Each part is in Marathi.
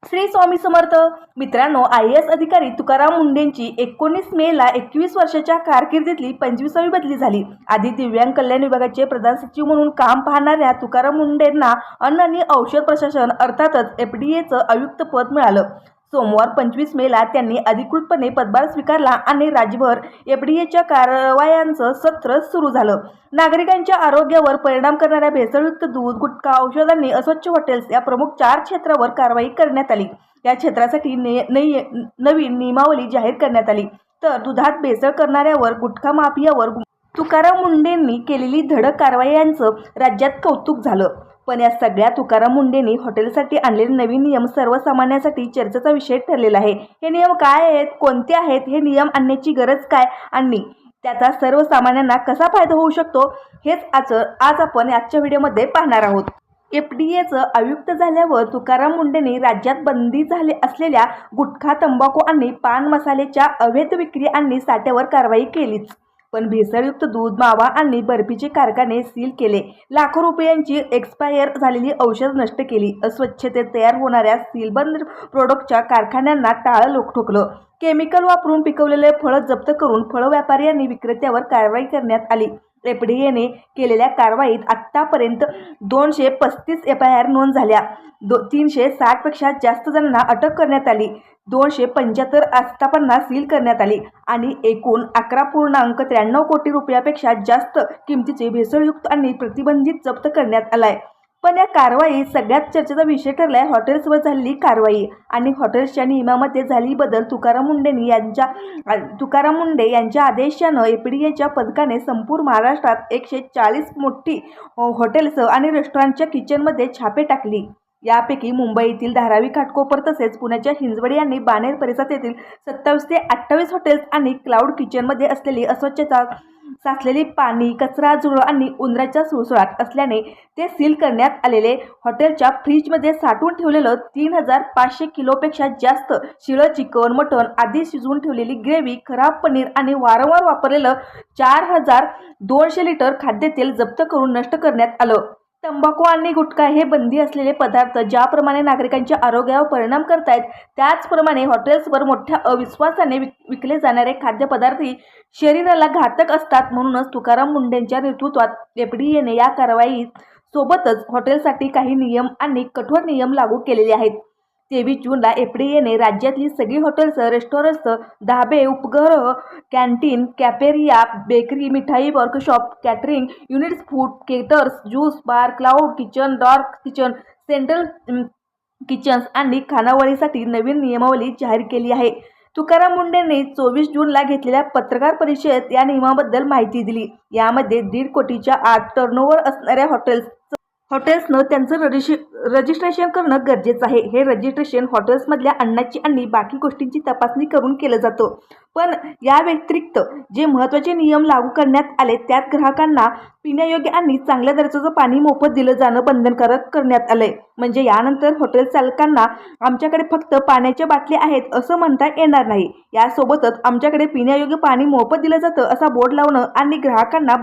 श्री स्वामी समर्थ. मित्रांनो, IAS अधिकारी तुकाराम मुंढेंची 19 मेला 21 वर्षाच्या कारकिर्दीतली 25वी बदली झाली. आधी दिव्यांग कल्याण विभागाचे प्रधान सचिव म्हणून काम पाहणाऱ्या तुकाराम मुंढेंना अन्न आणि औषध प्रशासन अर्थातच FDAचं आयुक्त पद मिळालं. सोमवार 25 मेला त्यांनी अधिकृतपणे पदभार स्वीकारला आणि राज्यभर FDAच्या कारवायांचं सत्र सुरू झालं. नागरिकांच्या आरोग्यावर परिणाम करणाऱ्या भेसळयुक्त दूध, गुटखा, औषध आणि अस्वच्छ हॉटेल्स या प्रमुख 4 क्षेत्रावर कारवाई करण्यात आली. या क्षेत्रासाठी नवीन नियमावली जाहीर करण्यात आली. तर दुधात भेसळ करणाऱ्यावर, गुटखा माफियावर तुकाराम मुंढेंनी केलेली धडक कारवायांचं राज्यात कौतुक झालं. पण या सगळ्या तुकाराम मुंढेंनी हॉटेलसाठी आणलेले नवीन नियम सर्वसामान्यांसाठी चर्चेचा विषय ठरलेला आहे. हे नियम काय आहेत, कोणते आहेत, हे नियम आणण्याची गरज काय आणि त्याचा सर्वसामान्यांना कसा फायदा होऊ शकतो, हेच आज आपण आजच्या व्हिडिओमध्ये पाहणार आहोत. FDAचं आयुक्त झाल्यावर तुकाराम मुंढेंनी राज्यात बंदी झाले असलेल्या गुटखा, तंबाखू आणि पान मसाल्याच्या अवैध विक्री आणि साठ्यावर कारवाई केलीच. पण भेसळयुक्त दूध, मावा आणि बर्फीचे कारखाने सील केले. लाखो रुपयांची एक्सपायर झालेली औषध नष्ट केली. अस्वच्छतेत तयार होणाऱ्या सीलबंद प्रोडक्टच्या कारखान्यांना टाळं ठोकलं. केमिकल वापरून पिकवलेले फळं जप्त करून फळ व्यापारी आणि विक्रेत्यावर कारवाई करण्यात आली. FDAने केलेल्या कारवाईत आत्तापर्यंत 235 FIR नोंद झाल्या. 360 पेक्षा जास्त जणांना अटक करण्यात आली. 275 आस्थापना सील करण्यात आली आणि एकूण 11.93 कोटी रुपयापेक्षा जास्त किमतीचे भेसळयुक्त आणि प्रतिबंधित जप्त करण्यात आलाय. पण या कारवाईत सगळ्यात चर्चेचा विषय ठरलाय हॉटेल्सवर झालेली कारवाई आणि हॉटेल्सच्या नियमामध्ये झालेली बदल. तुकाराम मुंढे यांच्या आदेशानं FDAच्या पथकाने संपूर्ण महाराष्ट्रात 140 मोठी हॉटेल्स आणि रेस्टॉरंटच्या किचनमध्ये छापे टाकली. यापैकी मुंबईतील धारावी, घाटकोपर तसेच पुण्याच्या हिंजवडी आणि बाणेर परिसरात येथील 27 ते 28 हॉटेल्स आणि क्लाउड किचनमध्ये असलेली अस्वच्छता, साचलेली पाणी, कचरा, झुरळ आणि उंदराच्या सुळसुळाट असल्याने ते सील करण्यात आलेले. हॉटेलच्या फ्रीजमध्ये साठवून ठेवलेलं 3500 किलोपेक्षा जास्त शिळं चिकन, मटण आधी शिजवून ठेवलेली ग्रेव्ही, खराब पनीर आणि वारंवार वापरलेलं 4200 लिटर खाद्यतेल जप्त करून नष्ट करण्यात आलं. तंबाखू आणि गुटखा हे बंदी असलेले पदार्थ ज्याप्रमाणे नागरिकांच्या आरोग्यावर परिणाम करतायत, त्याचप्रमाणे हॉटेल्सवर मोठ्या अविश्वासाने विकले जाणारे खाद्यपदार्थही शरीराला घातक असतात. म्हणूनच तुकाराम मुंढेंच्या नेतृत्वात FDAने या कारवाईत सोबतच हॉटेलसाठी काही नियम आणि कठोर नियम लागू केलेले आहेत. 23 जूनला FDAने राज्यातली सगळी हॉटेल्स, रेस्टॉरंट्स, धाबे, उपहारगृह, कॅन्टीन, कॅफेटेरिया, बेकरी, मिठाई workshop, catering units, food caterers, juice bar, cloud kitchen, dark kitchen, central kitchens आणि खानावळीसाठी नवीन नियमावली जाहीर केली आहे. तुकाराम मुंढेंनी 24 जूनला घेतलेल्या पत्रकार परिषदेत या नियमाबद्दल माहिती दिली. यामध्ये 1.5 कोटीच्या आत टर्नओव्हर असणाऱ्या हॉटेल्सनं त्यांचं रजिस्ट्रेशन करणं गरजेचं आहे. हे रजिस्ट्रेशन हॉटेल्समधल्या अन्नाची आणि बाकी गोष्टींची तपासणी करून केलं जातं. पण या व्यतिरिक्त जे महत्त्वाचे नियम लागू करण्यात आले त्यात ग्राहकांना पिण्यायोग्य आणि चांगल्या दर्जाचं पाणी मोफत दिलं जाणं बंधनकारक करण्यात आलंय. म्हणजे यानंतर हॉटेल चालकांना आमच्याकडे फक्त पाण्याच्या बाटल्या आहेत असं म्हणता येणार नाही. यासोबतच आमच्याकडे पिण्यायोग्य पाणी मोफत दिलं जातं असा बोर्ड लावणं आणि ग्राहकांना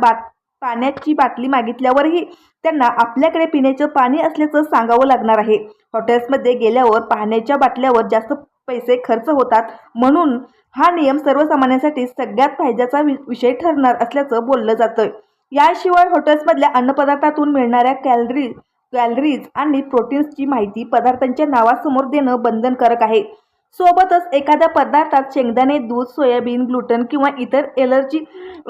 पाण्याची बाटली मागितल्यावरही त्यांना आपल्याकडे पिण्याचं पाणी असल्याचं सांगावं लागणार आहे. हॉटेल्समध्ये गेल्यावर पाण्याच्या बाटल्यावर जास्त पैसे खर्च होतात, म्हणून हा नियम सर्वसामान्यांसाठी सगळ्यात फायद्याचा विषय ठरणार असल्याचं बोललं जातं. याशिवाय हॉटेल्समधल्या अन्नपदार्थातून मिळणाऱ्या कॅलरीज आणि प्रोटीन्सची माहिती पदार्थांच्या नावासमोर देणं बंधनकारक आहे. सोबतच एखाद्या पदार्थात शेंगदाणे, दूध, सोयाबीन, ग्लुटन किंवा इतर एलर्जी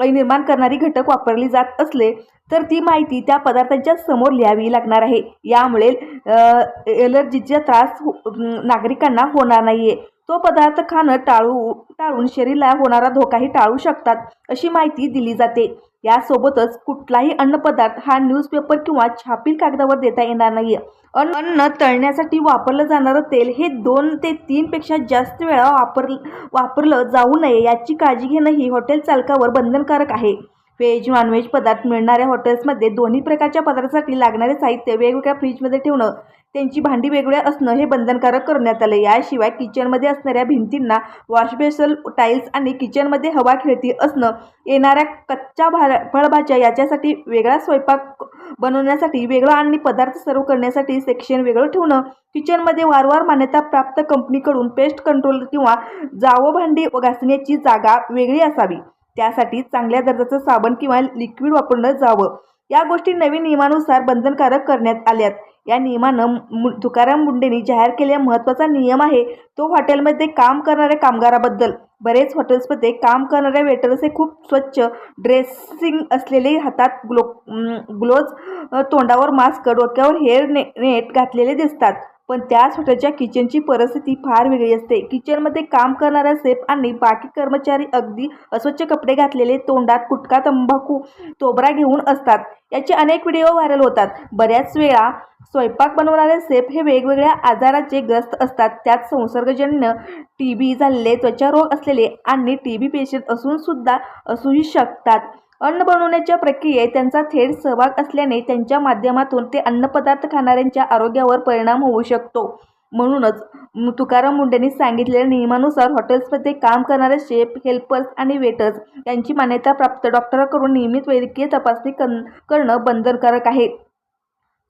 निर्माण करणारी घटक वापरली जात असले तर ती माहिती त्या पदार्थांच्या समोर लिहावी लागणार आहे. यामुळे एलर्जीचा त्रास नागरिकांना होणार नाहीये. तो पदार्थ खाणं टाळून शरीराला होणारा धोकाही टाळू शकतात अशी माहिती दिली जाते. यासोबतच कुठलाही अन्नपदार्थ हा न्यूजपेपर किंवा छापील कागदावर देता येणार नाही. अन्न तळण्यासाठी वापरलं जाणारं तेल हे 2 ते 3 पेक्षा जास्त वेळा वापरलं जाऊ नये याची काळजी घेणंही हॉटेल चालकावर बंधनकारक आहे. व्हेज, नॉनव्हेज पदार्थ मिळणाऱ्या हॉटेल्समध्ये दोन्ही प्रकारच्या पदार्थासाठी लागणारे साहित्य वेगवेगळ्या फ्रीजमध्ये ठेवणं, त्यांची भांडी वेगळ्या असणं हे बंधनकारक करण्यात आले. याशिवाय किचनमध्ये असणाऱ्या भिंतींना वॉशबेसल टाईल्स आणि किचनमध्ये हवा खेळती असणं, येणाऱ्या कच्च्या फळभाज्या याच्यासाठी वेगळा, स्वयंपाक बनवण्यासाठी वेगळं आणि पदार्थ सर्व करण्यासाठी सेक्शन वेगळं ठेवणं, किचनमध्ये वारंवार मान्यता प्राप्त कंपनीकडून पेस्ट कंट्रोल किंवा जावं भांडी घासण्याची जागा वेगळी असावी, त्यासाठी चांगल्या दर्जाचं साबण किंवा लिक्विड वापरलं जावं. या गोष्टी नवीन नियमानुसार बंधनकारक करण्यात आल्यात. या नियमानं तुकाराम मुंडेंनी जाहीर केलेला महत्त्वाचा नियम आहे तो हॉटेलमध्ये काम करणाऱ्या कामगाराबद्दल. बरेच हॉटेल्समध्ये काम करणाऱ्या वेटर्स हे खूप स्वच्छ ड्रेसिंग असलेले, हातात ग्लोव्ज, तोंडावर मास्क, डोक्यावर हेअर नेट घातलेले दिसतात. पण त्याच हॉटेलच्या किचनची परिस्थिती फार वेगळी असते. किचनमध्ये काम करणाऱ्या शेफ आणि बाकी कर्मचारी अगदी अस्वच्छ कपडे घातलेले, तोंडात गुटखा, तंबाखू, तोबरा घेऊन असतात. याचे अनेक व्हिडिओ व्हायरल होतात. बऱ्याच वेळा स्वयंपाक बनवणारे शेफ हे वेगवेगळ्या आजाराचे ग्रस्त असतात. त्यात संसर्गजन्य TB झालेले, त्वचारोग असलेले आणि TB पेशंट असूही शकतात. अन्न बनवण्याच्या प्रक्रियेत त्यांचा थेट सहभाग असल्याने त्यांच्या माध्यमातून ते अन्नपदार्थ खाणाऱ्यांच्या आरोग्यावर परिणाम होऊ शकतो. म्हणूनच तुकाराम मुंडेंनी सांगितलेल्या नियमानुसार हॉटेल्समध्ये काम करणारे शेफ, हेल्पर्स आणि वेटर्स यांची मान्यताप्राप्त डॉक्टरांकडून नियमित वैद्यकीय तपासणी करणं बंधनकारक आहे.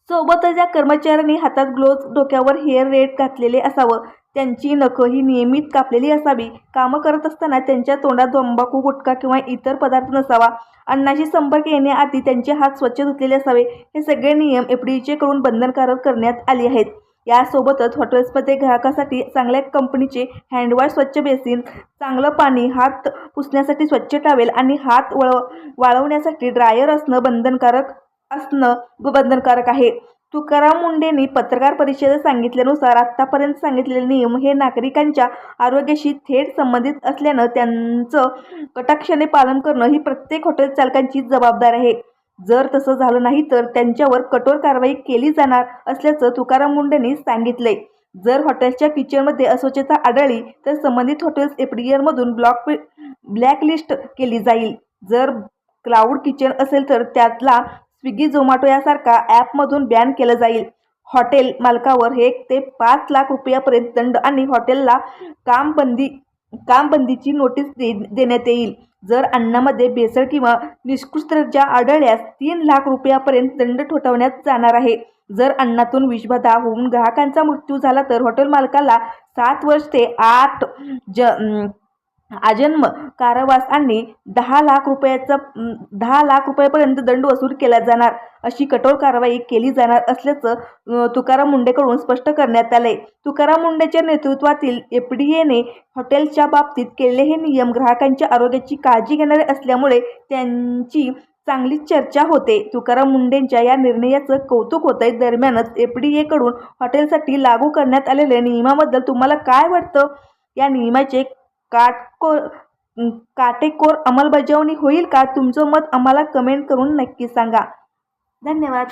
सोबतच या कर्मचाऱ्यांनी हातात ग्लोव्ज, डोक्यावर हेअर नेट घातलेले असावं. त्यांची नखं ही नियमित कापलेली असावी. कामं करत असताना त्यांच्या तोंडात तंबाखू, गुटखा किंवा इतर पदार्थ नसावा. अन्नाशी संपर्क येण्याआधी त्यांचे हात स्वच्छ धुतलेले असावे. हे सगळे नियम FDA कडून बंधनकारक करण्यात आले आहेत. यासोबतच हॉटेल्समध्ये ग्राहकांसाठी चांगल्या कंपनीचे हँडवॉश, स्वच्छ बेसिन, चांगलं पाणी, हात पुसण्यासाठी स्वच्छ टॉवेल आणि हात वाळवण्यासाठी ड्रायर असणं बंधनकारक आहे. तुकाराम मुंडेंनी पत्रकार परिषदेत सांगितल्यानुसार आतापर्यंत सांगितलेले नियम हे नागरिकांच्या आरोग्याशी थेट संबंधित असल्यानं त्यांचं कटाक्षाने पालन करणं ही प्रत्येक हॉटेल चालकांची जबाबदारी आहे. जर तसं झालं नाही तर त्यांच्यावर कठोर कारवाई केली जाणार असल्याचं तुकाराम मुंडेंनी सांगितलंय. जर हॉटेल्सच्या किचनमध्ये अस्वच्छता आढळली तर संबंधित हॉटेल्स FDA मधून ब्लॅकलिस्ट केली जाईल. जर क्लाउड किचन असेल तर त्याला स्विगी, झोमॅटो यासारख्या ॲपमधून बॅन केलं जाईल. हॉटेल मालकावर 1 ते 5 लाख रुपयांपर्यंत दंड आणि हॉटेलला कामबंदीची नोटीस देण्यात येईल. जर अन्नामध्ये भेसळ किंवा निकृष्ट दर्जा आढळल्यास 3 लाख रुपयांपर्यंत दंड ठोठावण्यात जाणार आहे. जर अन्नातून विषबाधा होऊन ग्राहकांचा मृत्यू झाला तर हॉटेल मालकाला 7 वर्ष ते 8 आजन्म कारावास आणि 10 लाख रुपयांपर्यंत दंड वसूल केला जाणार अशी कठोर कारवाई केली जाणार असल्याचं तुकाराम मुंडेकडून स्पष्ट करण्यात आलंय. तुकाराम मुंडेच्या नेतृत्वातील FDAने हॉटेलच्या बाबतीत केलेले हे नियम ग्राहकांच्या आरोग्याची काळजी घेणारे असल्यामुळे त्यांची चांगली चर्चा होते. तुकाराम मुंडेंच्या या निर्णयाचं कौतुक होतंय. दरम्यानच FDA कडून हॉटेलसाठी लागू करण्यात आलेल्या नियमाबद्दल तुम्हाला काय वाटतं? या नियमाचे काटेकोर अंमलबजावणी होईल का? तुमचं मत आम्हाला कमेंट करून नक्की सांगा. धन्यवाद.